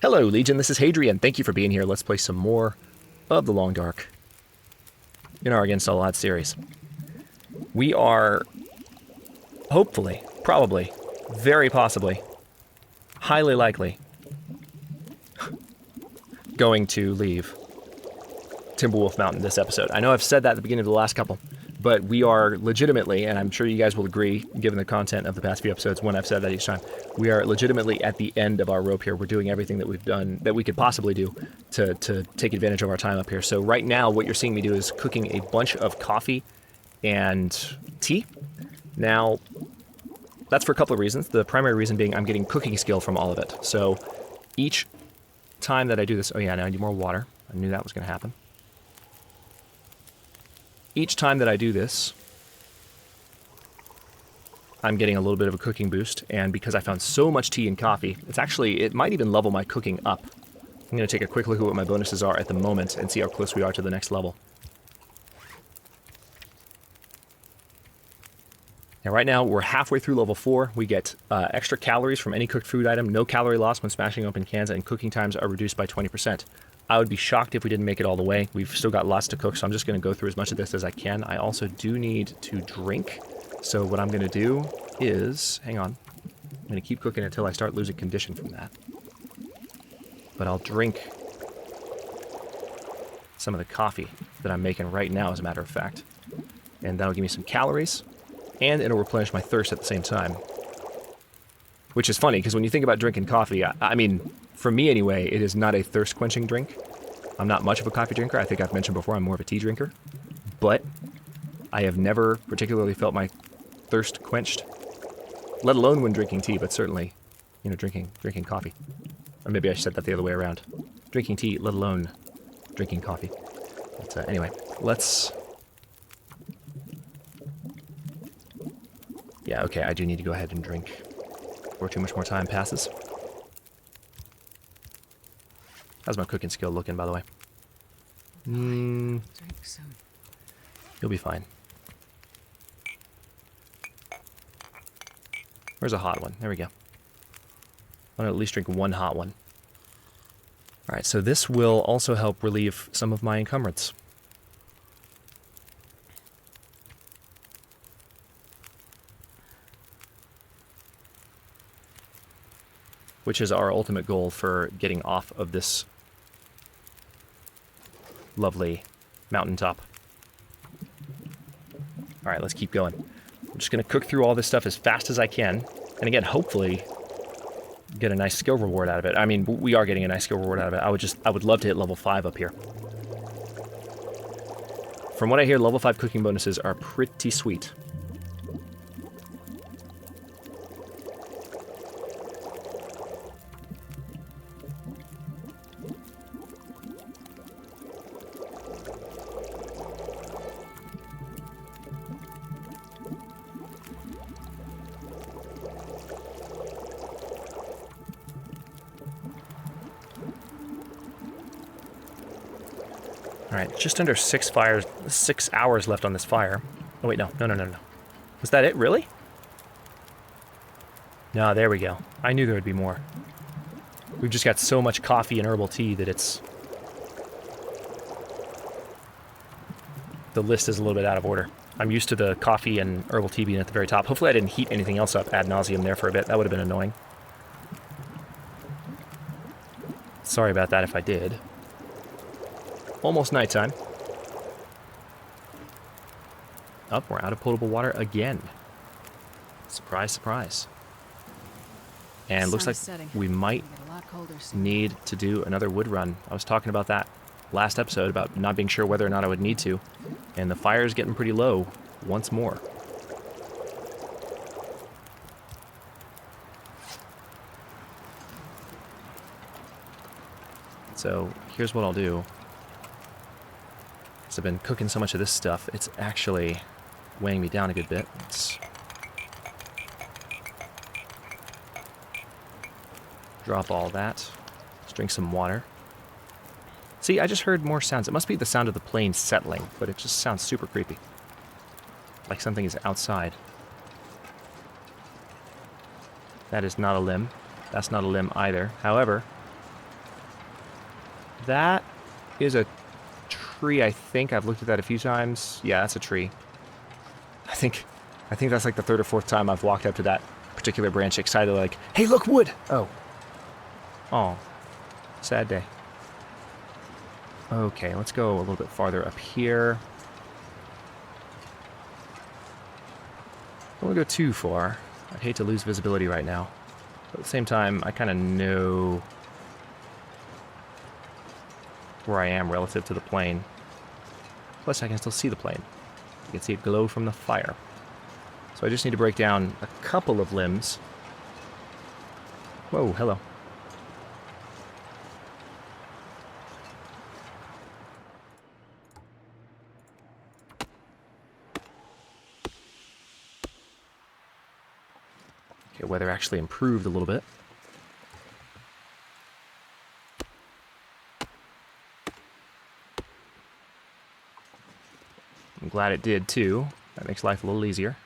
Hello, Legion. This is Hadrian. Thank you for being here. Let's play some more of The Long Dark in our Against All Odds series. We are hopefully, probably, very possibly, highly likely going to leave Timberwolf Mountain this episode. I know I've said that at the beginning of the last couple, but we are legitimately, and I'm sure you guys will agree, given the content of the past few episodes when I've said that each time, we are legitimately at the end of our rope here. We're doing everything that we've done, that we could possibly do to take advantage of our time up here. So right now, what you're seeing me do is cooking a bunch of coffee and tea. Now, that's for a couple of reasons. The primary reason being I'm getting cooking skill from all of it. So each time that I do this, oh yeah, now I need more water. I knew that was going to happen. Each time that I do this, I'm getting a little bit of a cooking boost, and because I found so much tea and coffee, it might even level my cooking up. I'm going to take a quick look at what my bonuses are at the moment and see how close we are to the next level. Now right now, we're halfway through level 4. We get extra calories from any cooked food item, no calorie loss when smashing open cans, and cooking times are reduced by 20%. I would be shocked if we didn't make it all the way. We've still got lots to cook, so I'm just going to go through as much of this as I can. I also do need to drink, so what I'm going to do is... Hang on. I'm going to keep cooking until I start losing condition from that. But I'll drink some of the coffee that I'm making right now, as a matter of fact. And that'll give me some calories, and it'll replenish my thirst at the same time. Which is funny, because when you think about drinking coffee, I mean... For me, anyway, it is not a thirst-quenching drink. I'm not much of a coffee drinker. I think I've mentioned before I'm more of a tea drinker. But I have never particularly felt my thirst quenched, let alone when drinking tea, but certainly, drinking coffee. Or maybe I said that the other way around. Drinking tea, let alone drinking coffee. But anyway, let's... Yeah, okay, I do need to go ahead and drink before too much more time passes. How's my cooking skill looking, by the way? You'll be fine. Where's a hot one? There we go. I want to at least drink one hot one. Alright, so this will also help relieve some of my encumbrance. Which is our ultimate goal for getting off of this lovely mountaintop. Alright, let's keep going. I'm just going to cook through all this stuff as fast as I can. And again, hopefully get a nice skill reward out of it. I mean, we are getting a nice skill reward out of it. I would love to hit level 5 up here. From what I hear, level 5 cooking bonuses are pretty sweet. Alright, just under 6 hours left on this fire. Oh wait, no. Was that it, really? No, there we go. I knew there would be more. We've just got so much coffee and herbal tea that the list is a little bit out of order. I'm used to the coffee and herbal tea being at the very top. Hopefully I didn't heat anything else up ad nauseum there for a bit. That would have been annoying. Sorry about that if I did. Almost nighttime. Up, we're out of potable water again. Surprise, surprise. And looks like we might need to do another wood run. I was talking about that last episode, about not being sure whether or not I would need to. And the fire is getting pretty low once more. So here's what I'll do. I've been cooking so much of this stuff, it's actually weighing me down a good bit. Let's drop all that. Let's drink some water. See, I just heard more sounds. It must be the sound of the plane settling, but it just sounds super creepy. Like something is outside. That is not a limb. That's not a limb either. However, That is a tree, I think. I've looked at that a few times. Yeah, that's a tree. I think that's like the third or fourth time I've walked up to that particular branch excited like, hey, look, wood! Oh. Oh. Sad day. Okay, let's go a little bit farther up here. Don't want to go too far. I'd hate to lose visibility right now. But at the same time, I kind of know where I am relative to the plane. Plus, I can still see the plane. You can see it glow from the fire. So I just need to break down a couple of limbs. Whoa, hello. Okay, weather actually improved a little bit. I'm glad it did too. That makes life a little easier.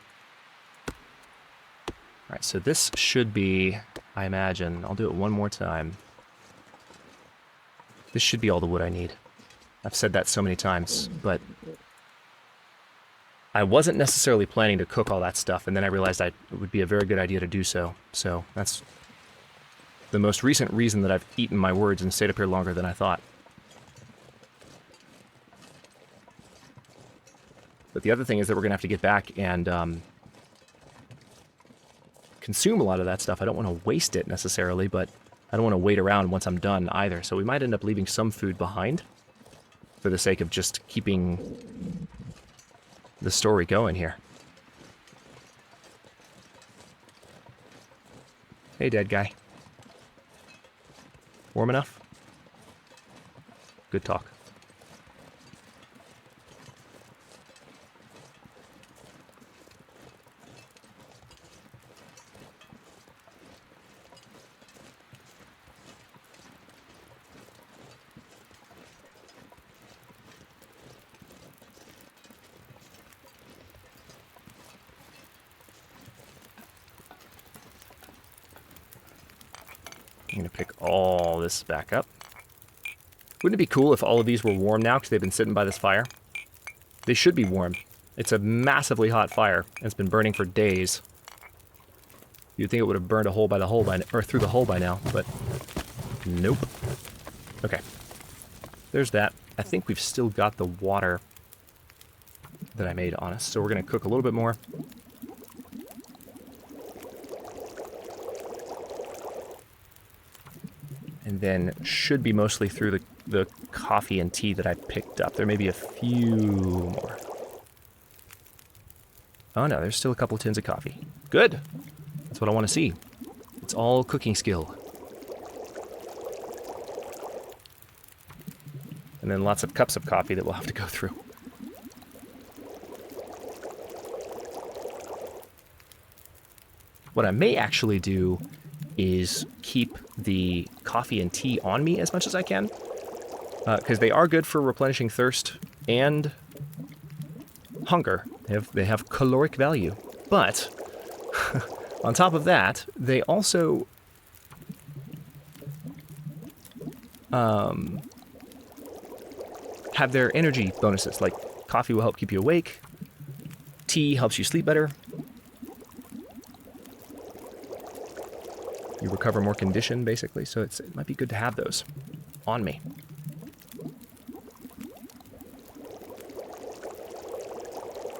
Alright, so this should be, I imagine, I'll do it one more time. This should be all the wood I need. I've said that so many times, but I wasn't necessarily planning to cook all that stuff, and then I realized it would be a very good idea to do so. So that's the most recent reason that I've eaten my words and stayed up here longer than I thought. But the other thing is that we're going to have to get back and consume a lot of that stuff. I don't want to waste it necessarily, but I don't want to wait around once I'm done either. So we might end up leaving some food behind for the sake of just keeping the story going here. Hey, dead guy. Warm enough? Good talk. I'm going to pick all this back up. Wouldn't it be cool if all of these were warm now because they've been sitting by this fire? They should be warm. It's a massively hot fire, and it's been burning for days. You'd think it would have burned a hole by the hole by, or through the hole by now, but nope. Okay. There's that. I think we've still got the water that I made on us, so we're going to cook a little bit more. And then should be mostly through the coffee and tea that I picked up. There may be a few more. Oh no, there's still a couple of tins of coffee. Good! That's what I want to see. It's all cooking skill. And then lots of cups of coffee that we'll have to go through. What I may actually do is keep the coffee and tea on me as much as I can, because they are good for replenishing thirst and hunger. They have caloric value. But on top of that, they also have their energy bonuses. Like coffee will help keep you awake, tea helps you sleep better, you recover more condition, basically, so it might be good to have those on me.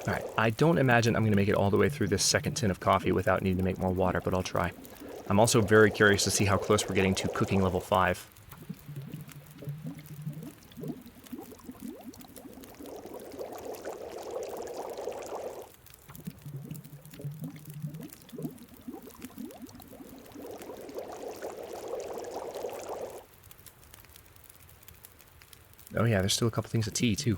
Alright, I don't imagine I'm going to make it all the way through this second tin of coffee without needing to make more water, but I'll try. I'm also very curious to see how close we're getting to cooking level 5. Oh yeah, there's still a couple things of tea, too.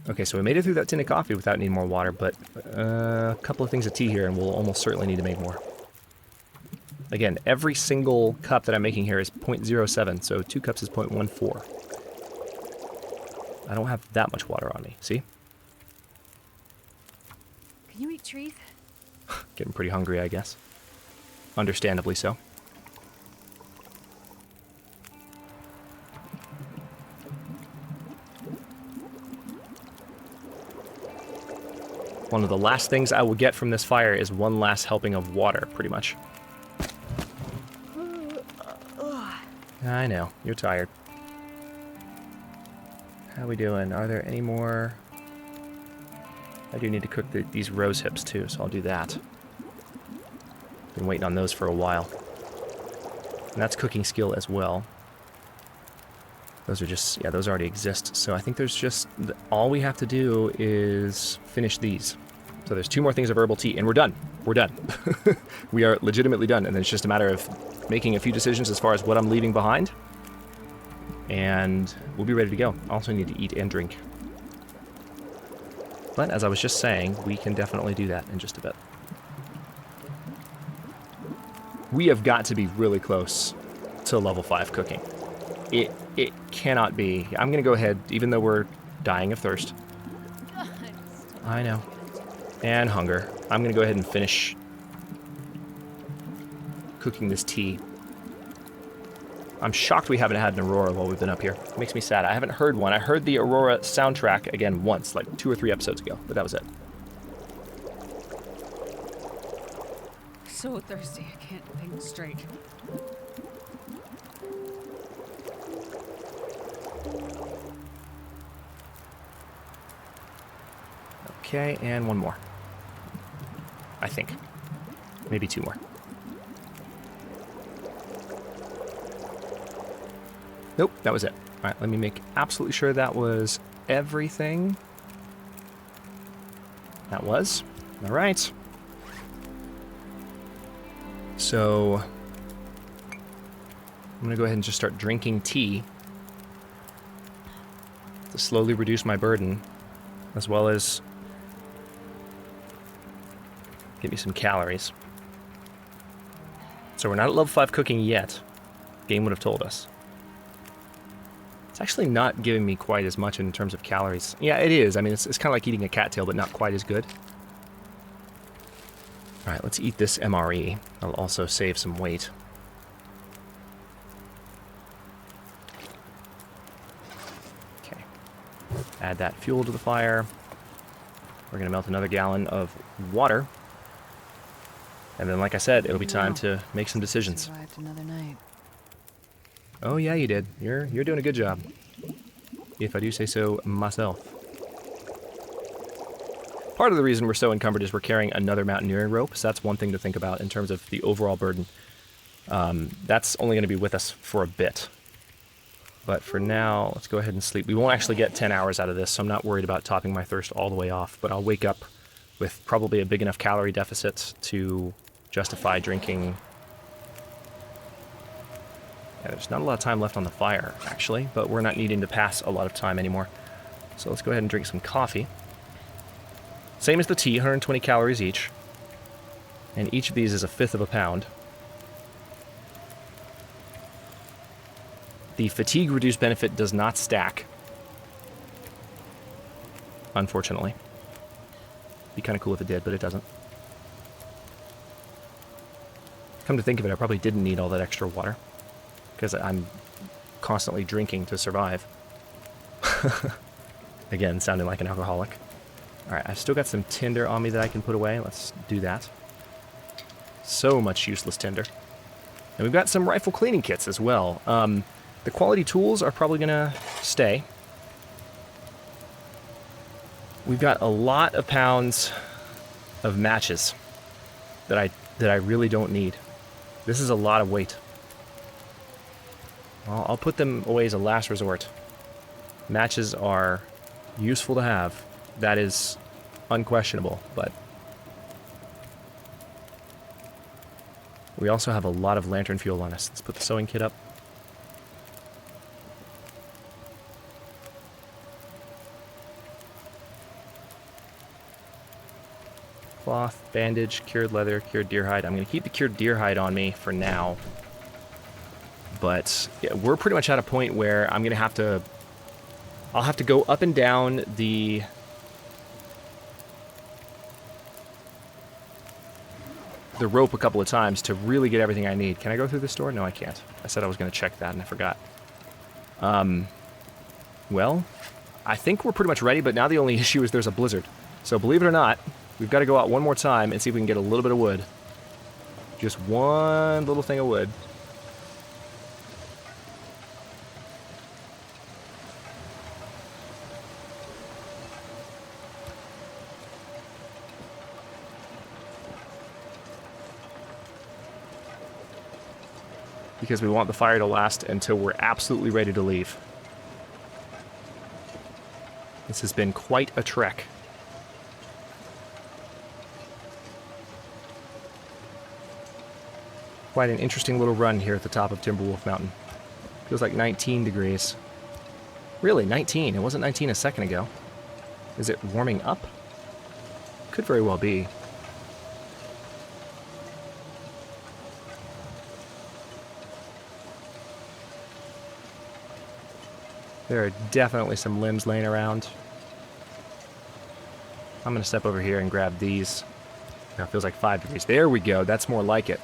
Okay, so we made it through that tin of coffee without needing more water, but a couple of things of tea here, and we'll almost certainly need to make more. Again, every single cup that I'm making here is 0.07, so 2 cups is 0.14. I don't have that much water on me, see? Can you eat trees? Getting pretty hungry, I guess. Understandably so. One of the last things I will get from this fire is one last helping of water, pretty much. I know, you're tired. How we doing? Are there any more? I do need to cook these rose hips too, so I'll do that. Been waiting on those for a while. And that's cooking skill as well. Those are just, yeah, those already exist. So I think there's just, all we have to do is finish these. So there's 2 more things of herbal tea, and we're done. We're done. We are legitimately done, and then it's just a matter of making a few decisions as far as what I'm leaving behind. And we'll be ready to go. I also need to eat and drink. But as I was just saying, we can definitely do that in just a bit. We have got to be really close to level 5 cooking. It cannot be. I'm going to go ahead, even though we're dying of thirst. I know. And hunger. I'm going to go ahead and finish cooking this tea. I'm shocked we haven't had an aurora while we've been up here. It makes me sad. I haven't heard one. I heard the aurora soundtrack again once, like 2 or 3 episodes ago, but that was it. So thirsty, I can't think straight. Okay, and one more. I think. Maybe 2 more. Nope, that was it. All right, let me make absolutely sure that was everything. That was. All right. So, I'm going to go ahead and just start drinking tea to slowly reduce my burden, as well as get me some calories. So we're not at level 5 cooking yet. Game would have told us. It's actually not giving me quite as much in terms of calories. Yeah, it is. I mean, it's kind of like eating a cattail, but not quite as good. All right, let's eat this MRE. That'll also save some weight. Okay. Add that fuel to the fire. We're going to melt another gallon of water. And then, like I said, it'll be time to make some decisions. Survived another night. Oh yeah, you did. You're doing a good job. If I do say so myself. Part of the reason we're so encumbered is we're carrying another mountaineering rope, so that's one thing to think about in terms of the overall burden. That's only going to be with us for a bit. But for now, let's go ahead and sleep. We won't actually get 10 hours out of this, so I'm not worried about topping my thirst all the way off, but I'll wake up with probably a big enough calorie deficit to justify drinking. Yeah, there's not a lot of time left on the fire, actually, but we're not needing to pass a lot of time anymore. So let's go ahead and drink some coffee. Same as the tea, 120 calories each. And each of these is 1/5 of a pound. The fatigue reduced benefit does not stack, unfortunately. Be kind of cool if it did, but it doesn't. Come to think of it, I probably didn't need all that extra water, because I'm constantly drinking to survive. Again, sounding like an alcoholic. Alright, I've still got some tinder on me that I can put away. Let's do that. So much useless tinder. And we've got some rifle cleaning kits as well. The quality tools are probably going to stay. We've got a lot of pounds of matches that I really don't need. This is a lot of weight. I'll put them away as a last resort. Matches are useful to have. That is unquestionable, but we also have a lot of lantern fuel on us. Let's put the sewing kit up. Cloth, bandage, cured leather, cured deer hide. I'm going to keep the cured deer hide on me for now. But yeah, we're pretty much at a point where I'm going to have to... I'll have to go up and down the rope a couple of times to really get everything I need. Can I go through this door? No, I can't. I said I was going to check that and I forgot. Well, I think we're pretty much ready, but now the only issue is there's a blizzard. So believe it or not, We've got to go out one more time and see if we can get a little bit of wood. Just one little thing of wood. Because we want the fire to last until we're absolutely ready to leave. This has been quite a trek. Quite an interesting little run here at the top of Timberwolf Mountain. Feels like 19 degrees. Really, 19. It wasn't 19 a second ago. Is it warming up? Could very well be. There are definitely some limbs laying around. I'm going to step over here and grab these. Now it feels like 5 degrees. There we go. That's more like it.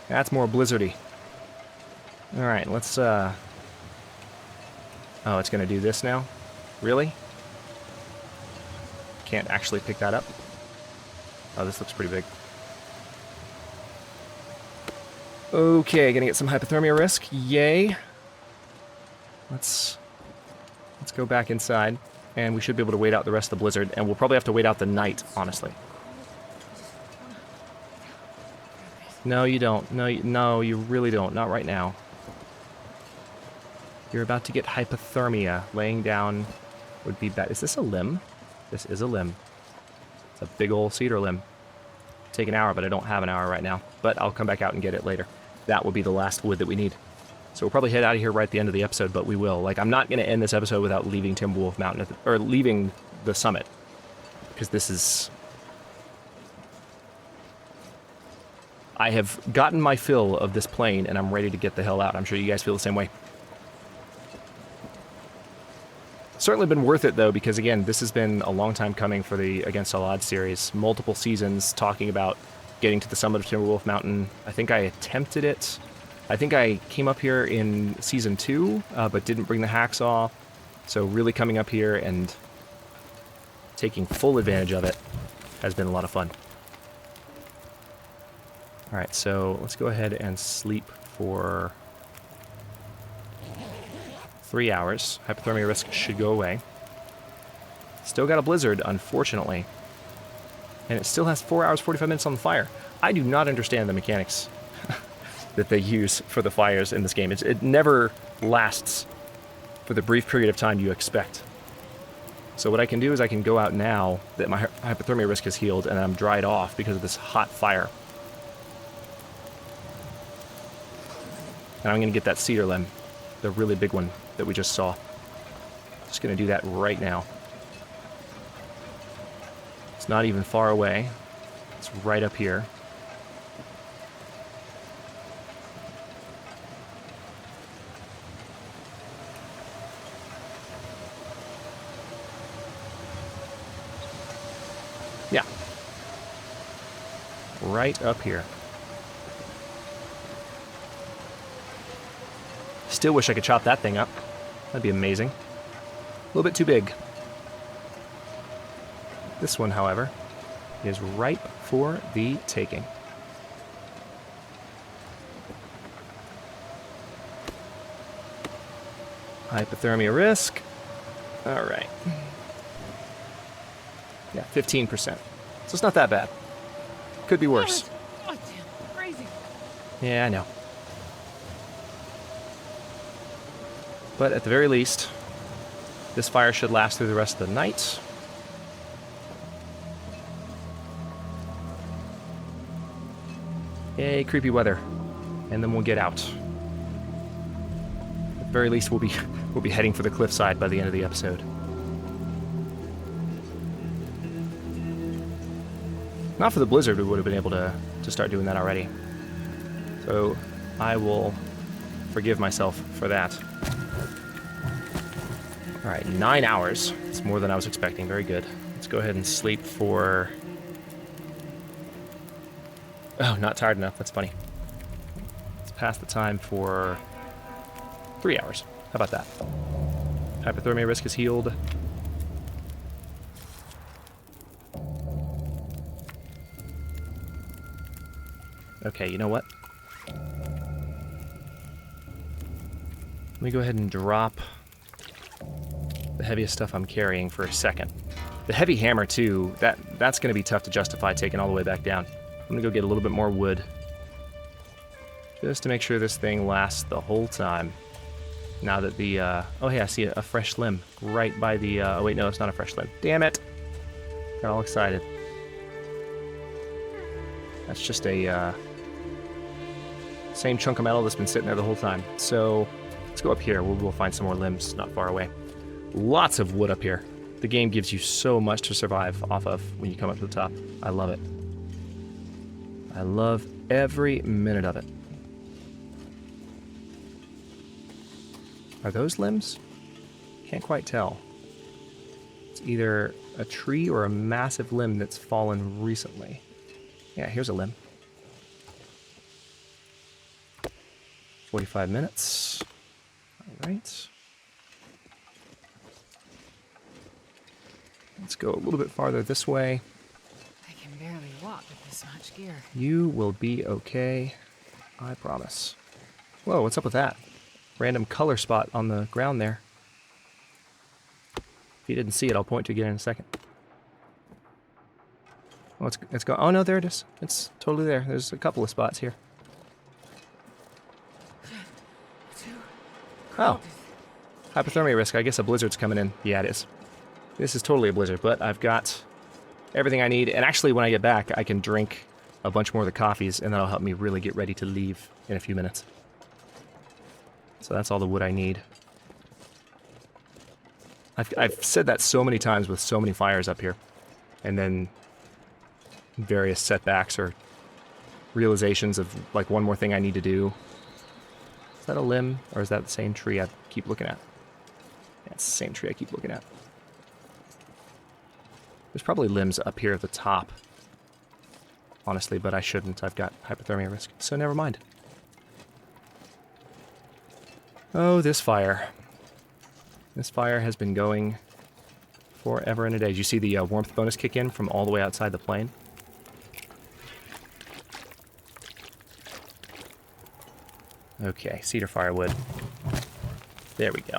That's more blizzardy. Alright, let's, Oh, it's going to do this now? Really? Can't actually pick that up. Oh, this looks pretty big. Okay, gonna get some hypothermia risk. Yay. Let's go back inside, and we should be able to wait out the rest of the blizzard, and we'll probably have to wait out the night, honestly. No, you don't. No, you really don't. Not right now. You're about to get hypothermia. Laying down would be bad. Is this a limb? This is a limb. It's a big old cedar limb. Take an hour, but I don't have an hour right now. But I'll come back out and get it later. That will be the last wood that we need. So we'll probably head out of here right at the end of the episode, but we will. Like, I'm not going to end this episode without leaving Timberwolf Mountain, or leaving the summit. Because this is... I have gotten my fill of this plane, and I'm ready to get the hell out. I'm sure you guys feel the same way. Certainly been worth it, though, because, again, this has been a long time coming for the Against All Odds series. Multiple seasons talking about getting to the summit of Timberwolf Mountain. I think I attempted it. I think I came up here in Season 2, but didn't bring the hacksaw. So really coming up here and taking full advantage of it has been a lot of fun. Alright, so let's go ahead and sleep for 3 hours. Hypothermia risk should go away. Still got a blizzard, unfortunately. And it still has 4 hours, 45 minutes on the fire. I do not understand the mechanics that they use for the fires in this game. It never lasts for the brief period of time you expect. So what I can do is I can go out now that my hypothermia risk is healed and I'm dried off because of this hot fire. And I'm going to get that cedar limb, the really big one that we just saw. Just going to do that right now. It's not even far away. It's right up here. Yeah. Right up here. Still wish I could chop that thing up. That'd be amazing. A little bit too big. This one, however, is ripe for the taking. Hypothermia risk. All right. Yeah, 15%. So it's not that bad. Could be worse. Oh, damn, crazy. Yeah, I know. But at the very least, this fire should last through the rest of the night. Yay, creepy weather. And then we'll get out. At the very least, we'll be heading for the cliffside by the end of the episode. Not for the blizzard, we would have been able to start doing that already. So I will forgive myself for that. Alright, 9 hours. It's more than I was expecting. Very good. Let's go ahead and sleep for... Oh, not tired enough. That's funny. Let's pass the time for 3 hours. How about that? Hypothermia risk is healed. Okay, you know what? Let me go ahead and drop the heaviest stuff I'm carrying for a second. The heavy hammer, too, that's going to be tough to justify taking all the way back down. I'm going to go get a little bit more wood. Just to make sure this thing lasts the whole time. Now that the, oh hey, I see a fresh limb right by the, oh wait, no, it's not a fresh limb. Damn it! Got all excited. That's just a, same chunk of metal that's been sitting there the whole time. So, let's go up here. We'll find some more limbs not far away. Lots of wood up here. The game gives you so much to survive off of when you come up to the top. I love it. I love every minute of it. Are those limbs? Can't quite tell. It's either a tree or a massive limb that's fallen recently. Yeah, here's a limb. 45 minutes. All right. Let's go a little bit farther this way. I can barely walk with this much gear. You will be okay. I promise. Whoa, what's up with that? Random color spot on the ground there. If you didn't see it, I'll point to it again in a second. Oh, it's go. Oh no, there it is. It's totally there. There's a couple of spots here. Oh, hypothermia risk. I guess a blizzard's coming in. Yeah, it is. This is totally a blizzard, but I've got everything I need. And actually, when I get back, I can drink a bunch more of the coffees, and that'll help me really get ready to leave in a few minutes. So that's all the wood I need. I've said that so many times with so many fires up here. And then various setbacks or realizations of, like, one more thing I need to do. Is that a limb, or is that the same tree I keep looking at? Yeah, it's the same tree I keep looking at. There's probably limbs up here at the top. Honestly, but I shouldn't. I've got hypothermia risk, so never mind. Oh, this fire. This fire has been going forever and a day. Did you see the warmth bonus kick in from all the way outside the plane? Okay, cedar firewood. There we go.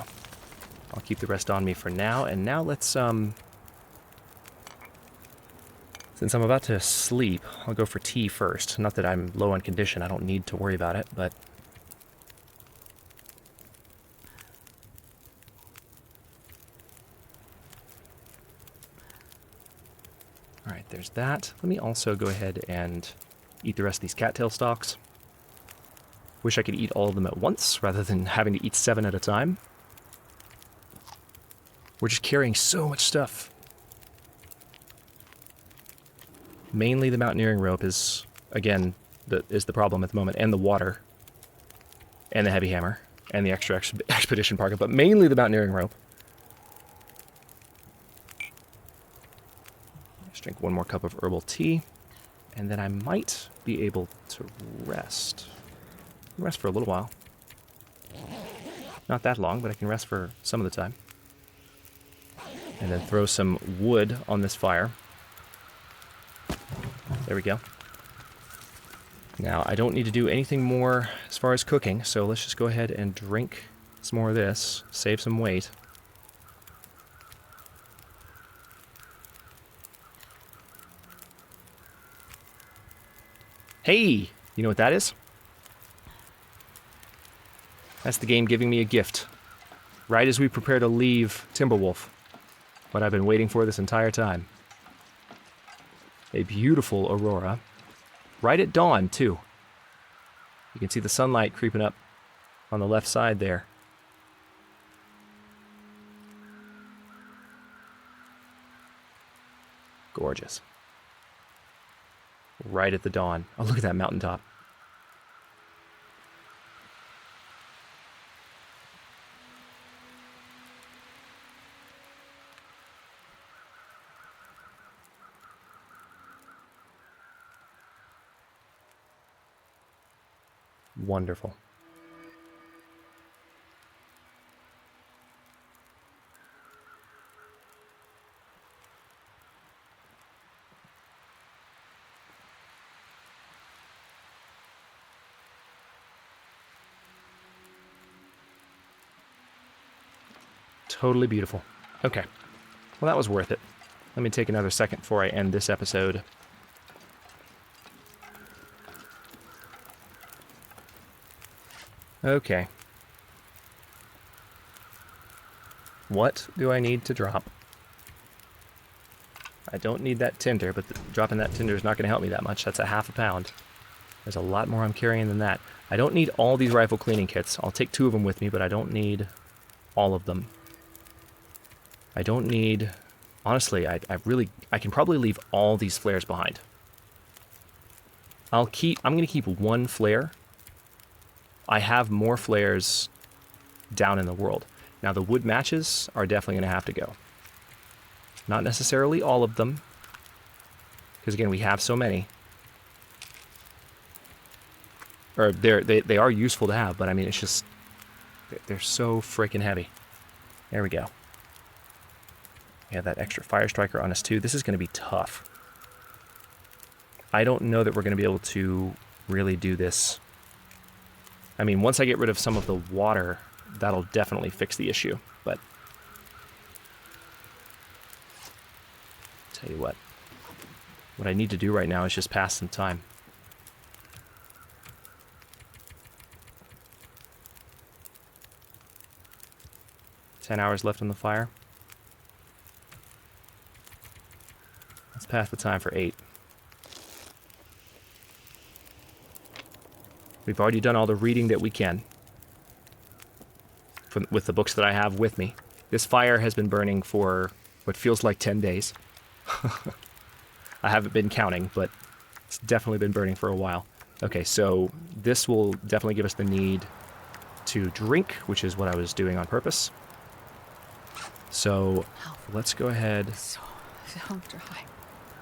I'll keep the rest on me for now. And now let's, since I'm about to sleep, I'll go for tea first. Not that I'm low on condition. I don't need to worry about it, but... Alright, there's that. Let me also go ahead and eat the rest of these cattail stalks. Wish I could eat all of them at once, rather than having to eat 7 at a time. We're just carrying so much stuff. Mainly the mountaineering rope is, again, the problem at the moment, and the water, and the heavy hammer, and the extra expedition parka, but mainly the mountaineering rope. Let's drink one more cup of herbal tea, and then I might be able to rest. Rest for a little while. Not that long, but I can rest for some of the time. And then throw some wood on this fire. There we go. Now, I don't need to do anything more as far as cooking, so let's just go ahead and drink some more of this, save some weight. Hey! You know what that is? That's the game giving me a gift. Right as we prepare to leave Timberwolf. What I've been waiting for this entire time. A beautiful aurora. Right at dawn, too. You can see the sunlight creeping up on the left side there. Gorgeous. Right at the dawn. Oh, look at that mountaintop. Wonderful. Totally beautiful. Okay. Well, that was worth it. Let me take another second before I end this episode. Okay. What do I need to drop? I don't need that tinder, but dropping that tinder is not going to help me that much. That's a half a pound. There's a lot more I'm carrying than that. I don't need all these rifle cleaning kits. I'll take 2 of them with me, but I don't need all of them. I don't need... Honestly, I can probably leave all these flares behind. I'm going to keep 1 flare. I have more flares down in the world. Now, the wood matches are definitely going to have to go. Not necessarily all of them, because again, we have so many. Or they are useful to have, but I mean, it's just, they're so freaking heavy. There we go. We have that extra fire striker on us too. This is going to be tough. I don't know that we're going to be able to really do this. I mean, once I get rid of some of the water, that'll definitely fix the issue, but tell you what I need to do right now is just pass some time. $10 hours left on the fire. Let's pass the time for 8. We've already done all the reading that we can with the books that I have with me. This fire has been burning for what feels like 10 days. I haven't been counting, but it's definitely been burning for a while. Okay, so this will definitely give us the need to drink, which is what I was doing on purpose. So let's go ahead So dry.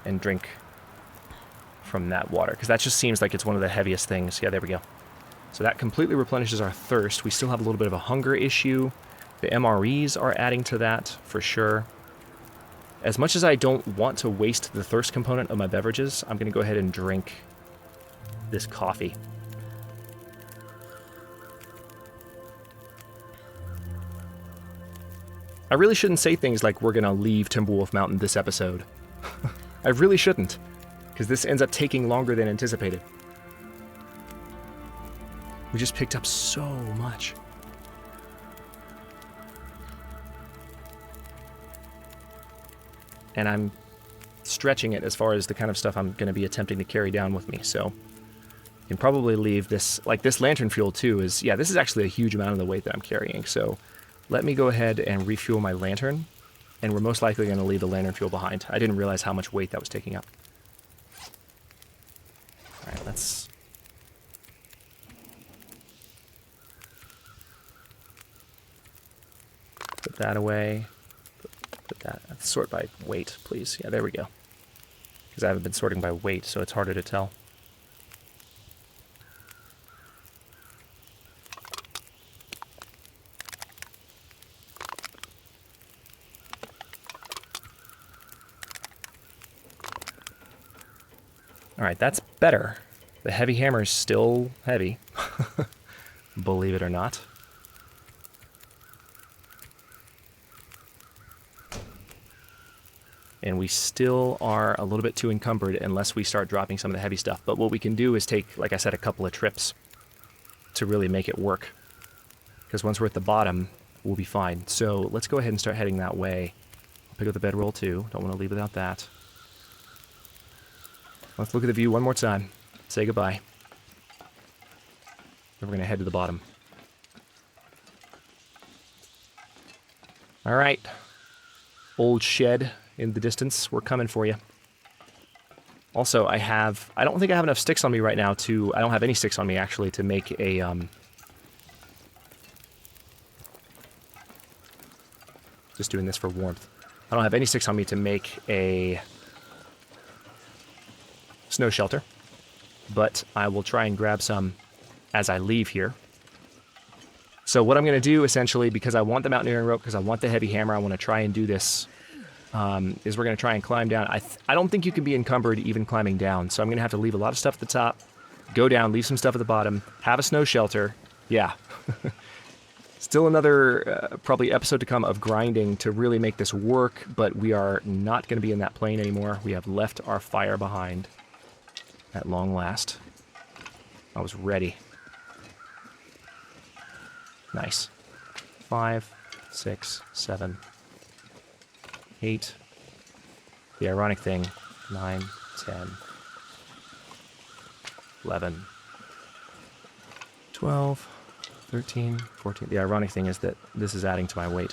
and drink from that water, because that just seems like it's one of the heaviest things. Yeah, there we go. So that completely replenishes our thirst. We still have a little bit of a hunger issue. The MREs are adding to that for sure. As much as I don't want to waste the thirst component of my beverages, I'm going to go ahead and drink this coffee. I really shouldn't say things like we're going to leave Timberwolf Mountain this episode. I really shouldn't, because this ends up taking longer than anticipated. We just picked up so much. And I'm stretching it as far as the kind of stuff I'm going to be attempting to carry down with me, so you can probably leave this, like this lantern fuel too is, yeah, this is actually a huge amount of the weight that I'm carrying, so let me go ahead and refuel my lantern, and we're most likely going to leave the lantern fuel behind. I didn't realize how much weight that was taking up. Alright, let's... put that away. Put that... Let's sort by weight, please. Yeah, there we go. Because I haven't been sorting by weight, so it's harder to tell. Alright, that's better. The heavy hammer is still heavy. Believe it or not. And we still are a little bit too encumbered unless we start dropping some of the heavy stuff. But what we can do is take, like I said, a couple of trips to really make it work. Because once we're at the bottom, we'll be fine. So let's go ahead and start heading that way. I'll pick up the bedroll too. Don't want to leave without that. Let's look at the view one more time. Say goodbye. Then we're going to head to the bottom. Alright. Old shed in the distance. We're coming for you. Also, I don't think I have enough sticks on me right now to... I don't have any sticks on me, actually, to make a... Just doing this for warmth. I don't have any sticks on me to make a... snow shelter, but I will try and grab some as I leave here. So what I'm going to do, essentially, because I want the mountaineering rope, because I want the heavy hammer, I want to try and do this, is we're going to try and climb down. I don't think you can be encumbered even climbing down, so I'm going to have to leave a lot of stuff at the top, go down, leave some stuff at the bottom, have a snow shelter. Yeah. Still another probably episode to come of grinding to really make this work, but we are not going to be in that plane anymore. We have left our fire behind at long last. I was ready. Nice. 5, 6, 7, 8. The ironic thing, 9, 10, 11, 12, 13, 14. The ironic thing is that this is adding to my weight.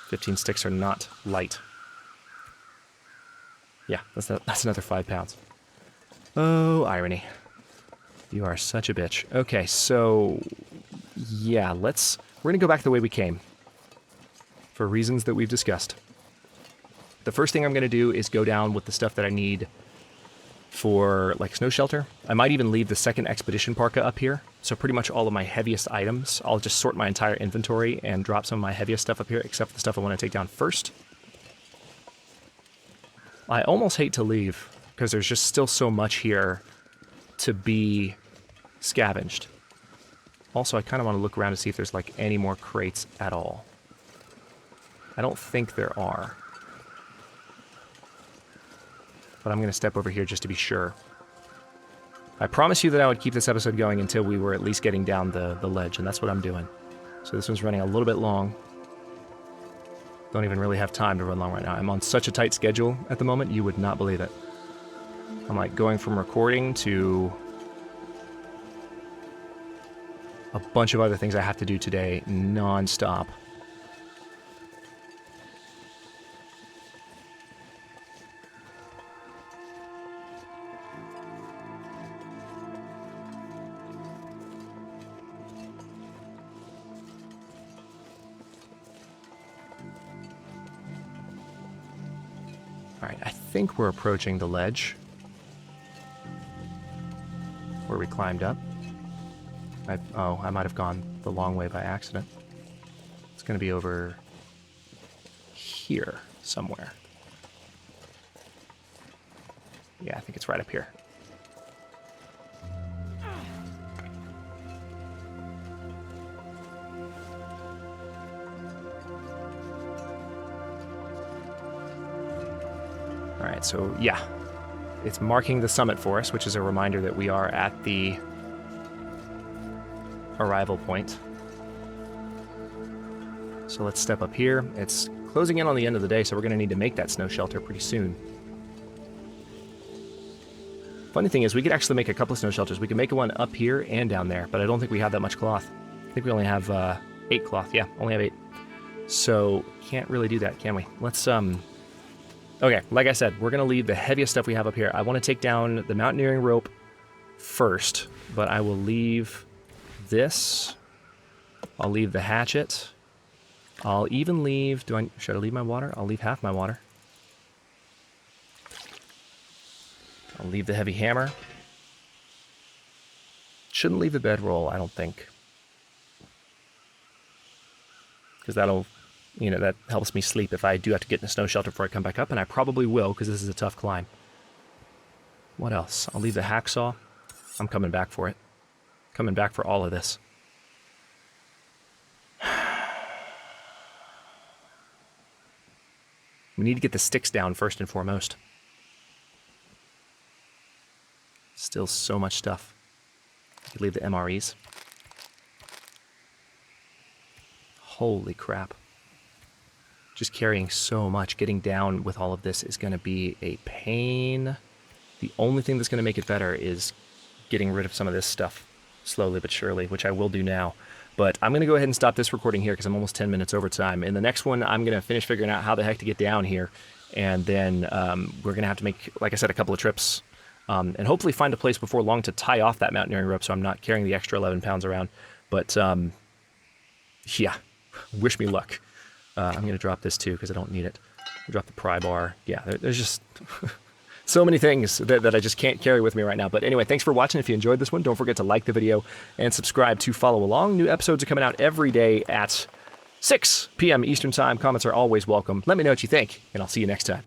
15 sticks are not light. Yeah, that's another 5 pounds. Oh, irony. You are such a bitch. Okay, so yeah, we're gonna go back the way we came for reasons that we've discussed. The first thing I'm gonna do is go down with the stuff that I need for like snow shelter. I might even leave the second expedition parka up here. So pretty much all of my heaviest items, I'll just sort my entire inventory and drop some of my heaviest stuff up here, except for the stuff I want to take down first. I almost hate to leave because there's just still so much here to be scavenged. Also, I kind of want to look around to see if there's like any more crates at all. I don't think there are. But I'm going to step over here just to be sure. I promised you that I would keep this episode going until we were at least getting down the ledge, and that's what I'm doing. So this one's running a little bit long. Don't even really have time to run long right now. I'm on such a tight schedule at the moment, you would not believe it. I'm like going from recording to a bunch of other things I have to do today non-stop. Alright, I think we're approaching the ledge where we climbed up. I might have gone the long way by accident. It's going to be over here somewhere. Yeah, I think it's right up here. Alright, so yeah, it's marking the summit for us, which is a reminder that we are at the arrival point. So let's step up here. It's closing in on the end of the day, so we're going to need to make that snow shelter pretty soon. Funny thing is, we could actually make a couple of snow shelters. We could make one up here and down there, but I don't think we have that much cloth. I think we only have 8 cloth. Yeah, only have 8. So can't really do that, can we? Let's okay, like I said, we're going to leave the heaviest stuff we have up here. I want to take down the mountaineering rope first, but I will leave this. I'll leave the hatchet. I'll even leave... should I leave my water? I'll leave half my water. I'll leave the heavy hammer. Shouldn't leave the bedroll, I don't think. Because that'll... that helps me sleep if I do have to get in a snow shelter before I come back up, and I probably will, because this is a tough climb. What else? I'll leave the hacksaw. I'm coming back for it. Coming back for all of this. We need to get the sticks down first and foremost. Still so much stuff. I could leave the MREs. Holy crap. Just carrying so much, getting down with all of this is going to be a pain. The only thing that's going to make it better is getting rid of some of this stuff slowly but surely, which I will do now. But I'm going to go ahead and stop this recording here because I'm almost 10 minutes over time. In the next one, I'm going to finish figuring out how the heck to get down here. And then we're going to have to make, like I said, a couple of trips. And hopefully find a place before long to tie off that mountaineering rope so I'm not carrying the extra 11 pounds around. But, yeah, wish me luck. I'm going to drop this too because I don't need it. I'll drop the pry bar. Yeah, there's just so many things that I just can't carry with me right now. But anyway, thanks for watching. If you enjoyed this one, don't forget to like the video and subscribe to follow along. New episodes are coming out every day at 6 p.m. Eastern Time. Comments are always welcome. Let me know what you think, and I'll see you next time.